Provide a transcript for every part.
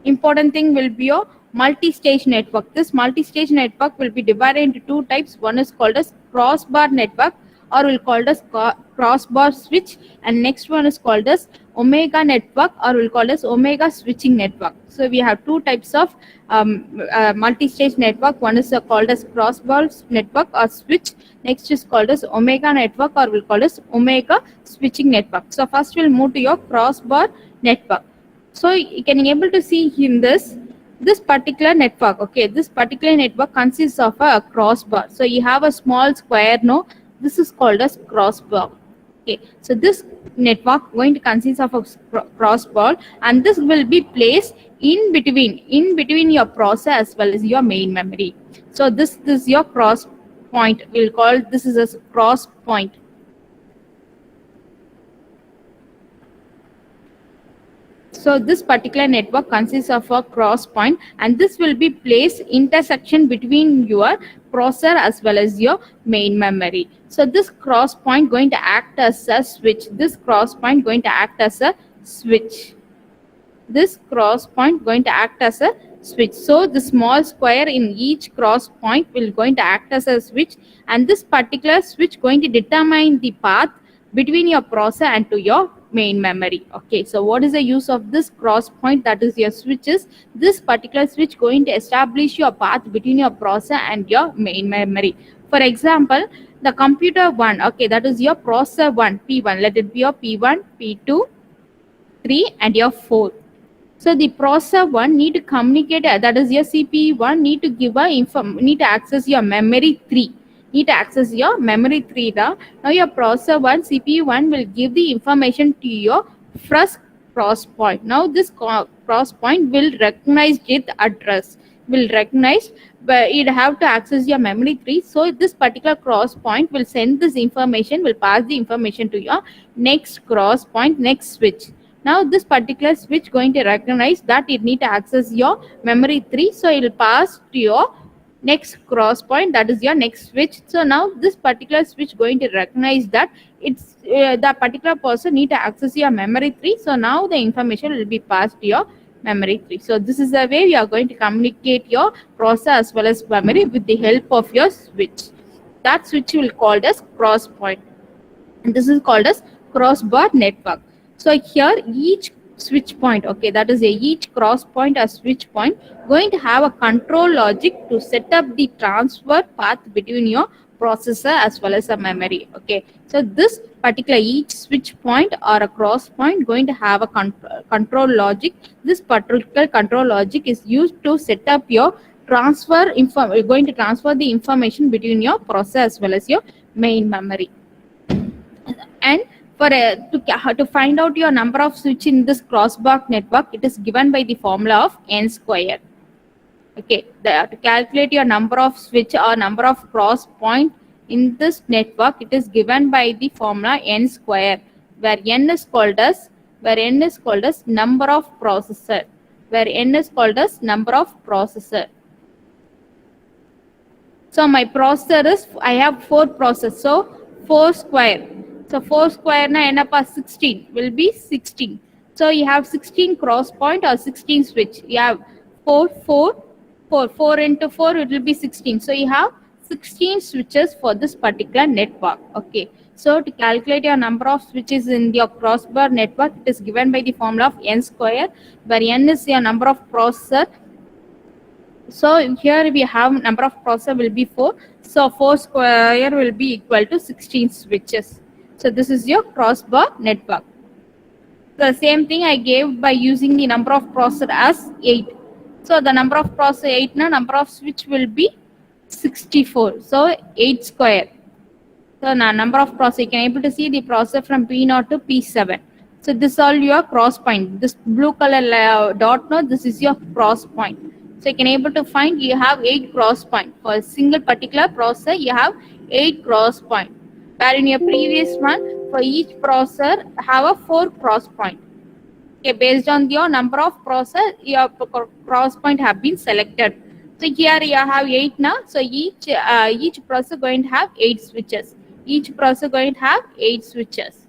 important thing will be your multi-stage network. This multi-stage network will be divided into two types. One is called as crossbar network, or will called as crossbar switch, and next one is called as omega network, or will called as omega switching network. So we have two types of multi-stage network. One is called as crossbar network or switch. Next is called as omega network, or will call as omega switching network. So first we'll move to your crossbar network. So you can able to see in this particular network. Okay, this particular network consists of a crossbar. So you have a small square, no, this is called as crossbar. Okay, so this network going to consist of a crossbar, and this will be placed in between your processor as well as your main memory. So this is your cross point. We'll call this is a cross point. So this particular network consists of a cross point, and this will be placed intersection between your processor as well as your main memory. So this cross point going to act as a switch. This cross point going to act as a switch. This cross point going to act as a switch. So the small square in each cross point will going to act as a switch, and this particular switch going to determine the path between your processor and to your main memory. Okay, so what is the use of this cross point, that is your switches? This particular switch going to establish your path between your processor and your main memory. For example, the computer 1, okay, that is your processor 1, P1, let it be your P1, P2, 3 and your 4. So the processor 1 need to communicate, that is your CPU 1 need to give a need to access your memory 3. Need to access your memory 3. Now your processor 1, CPU 1 will give the information to your first cross point. Now this cross point will recognize its address. Will recognize, but it have to access your memory 3. So this particular cross point will send this information, will pass the information to your next cross point, next switch. Now this particular switch going to recognize that it need to access your memory 3. So it will pass to your next cross point, that is your next switch. So now this particular switch going to recognize that it's that particular person need to access your memory 3. So now the information will be passed to your memory 3. So this is the way you are going to communicate your processor as well as memory with the help of your switch. That switch will called as cross point, and this is called as crossbar network. So here each switch point, okay, that is each cross point or switch point going to have a control logic to set up the transfer path between your processor as well as a memory. Okay, so this particular each switch point or a cross point going to have a control logic. This particular control logic is used to set up your going to transfer the information between your processor as well as your main memory. And for to find out your number of switch in this crossbar network, it is given by the formula of n square. Okay, to calculate your number of switch or number of cross point in this network, it is given by the formula n square, where n is called as number of processor, So my processor is, I have 4 processors, so 4 square. So 4 square na enapa 16 will be 16. So you have 16 cross point or 16 switch. You have 4 into 4 it will be 16. So you have 16 switches for this particular network. Okay. So to calculate your number of switches in your crossbar network, it is given by the formula of n square, where n is your number of processor. So here we have number of processor will be 4. So 4 square will be equal to 16 switches. So this is your crossbar network. The same thing I gave by using the number of processor as 8. So the number of processor 8, number of switch will be 64. So 8 square. So now number of processor, you can able to see the processor from P0 to P7. So this is all your cross point. This blue color dot, this is your cross point. So you can able to find you have 8 cross point. For a single particular processor, you have 8 cross point. Where in your previous one, for each processor have a 4 cross point. Okay, based on your number of processor, your cross point have been selected. So here you have 8 now. So each processor going to have 8 switches. Each processor going to have 8 switches.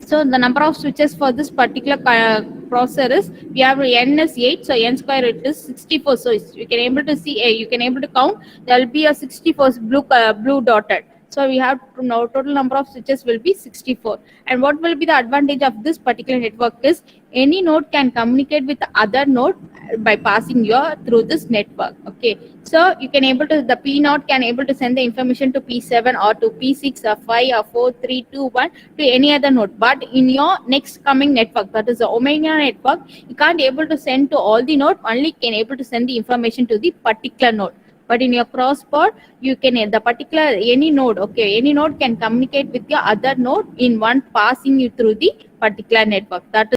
So the number of switches for this particular processor is, we have n is 8, so n square it is 64. So you can able to see, you can able to count, there will be a 64 blue dotted. So we have to know total number of switches will be 64. And what will be the advantage of this particular network is, any node can communicate with the other node by passing your through this network. Okay, so you can able to, the P node can able to send the information to P7 or to P6 or 5 or 4, 3, 2, 1 to any other node. But in your next coming network, that is the Omega network, you can't able to send to all the node, only can able to send the information to the particular node. But in your crossbar, you can, the particular any node, okay, any node can communicate with your other node in one passing you through the particular network. That is